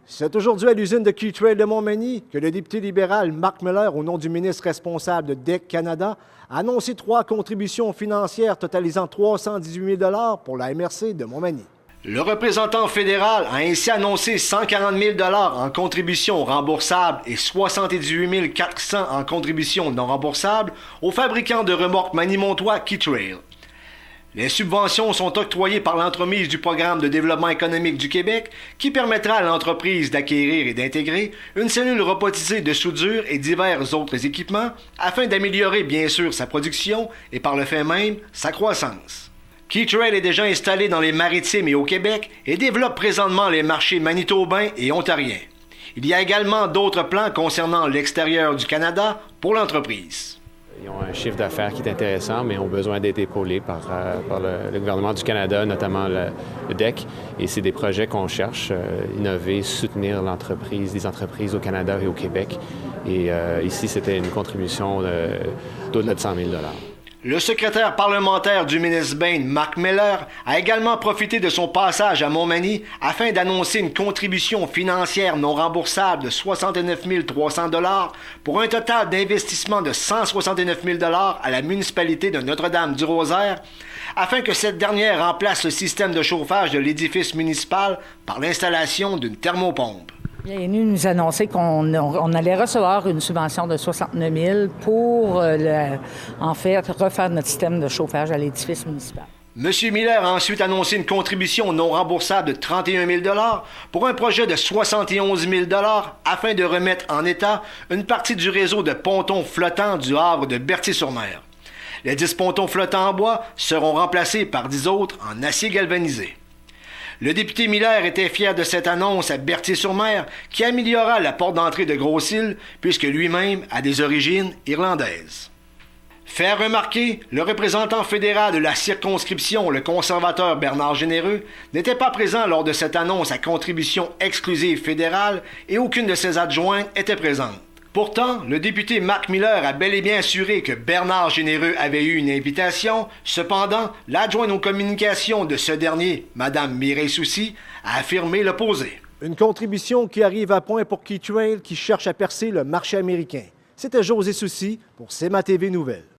C'est aujourd'hui à l'usine de Keytrail de Montmagny que le député libéral Marc Miller, au nom du ministre responsable de DEC Canada, a annoncé 3 contributions financières totalisant 318 000 pour la MRC de Montmagny. Le représentant fédéral a ainsi annoncé 140 000 en contributions remboursables et 78 400 en contributions non remboursables au fabricant de remorques manimontois Keytrail. Les subventions sont octroyées par l'entremise du Programme de développement économique du Québec qui permettra à l'entreprise d'acquérir et d'intégrer une cellule robotisée de soudure et divers autres équipements afin d'améliorer bien sûr sa production et par le fait même sa croissance. Keytrail est déjà installé dans les Maritimes et au Québec et développe présentement les marchés manitobains et ontariens. Il y a également d'autres plans concernant l'extérieur du Canada pour l'entreprise. Ils ont un chiffre d'affaires qui est intéressant, mais ont besoin d'être épaulés par le gouvernement du Canada, notamment le DEC. Et c'est des projets qu'on cherche, innover, soutenir les entreprises au Canada et au Québec. Et ici, c'était une contribution d'au-delà de 100 000 $. Le secrétaire parlementaire du ministre Bain, Marc Miller, a également profité de son passage à Montmagny afin d'annoncer une contribution financière non remboursable de 69 300 $ pour un total d'investissement de 169 000 $ à la municipalité de Notre-Dame-du-Rosaire afin que cette dernière remplace le système de chauffage de l'édifice municipal par l'installation d'une thermopompe. Il est venu nous annoncer qu'on allait recevoir une subvention de 69 000 pour, refaire notre système de chauffage à l'édifice municipal. M. Miller a ensuite annoncé une contribution non remboursable de 31 000 $ pour un projet de 71 000 $ afin de remettre en état une partie du réseau de pontons flottants du havre de Berthier-sur-Mer. Les 10 pontons flottants en bois seront remplacés par 10 autres en acier galvanisé. Le député Miller était fier de cette annonce à Berthier-sur-Mer qui améliorera la porte d'entrée de Grosse-Île puisque lui-même a des origines irlandaises. Faire remarquer, le représentant fédéral de la circonscription, le conservateur Bernard Généreux, n'était pas présent lors de cette annonce à contribution exclusive fédérale et aucune de ses adjointes était présente. Pourtant, le député Marc Miller a bel et bien assuré que Bernard Généreux avait eu une invitation. Cependant, l'adjointe aux communications de ce dernier, Mme Mireille Soucy, a affirmé l'opposé. Une contribution qui arrive à point pour Keytrail qui cherche à percer le marché américain. C'était José Soucy pour CMA TV Nouvelles.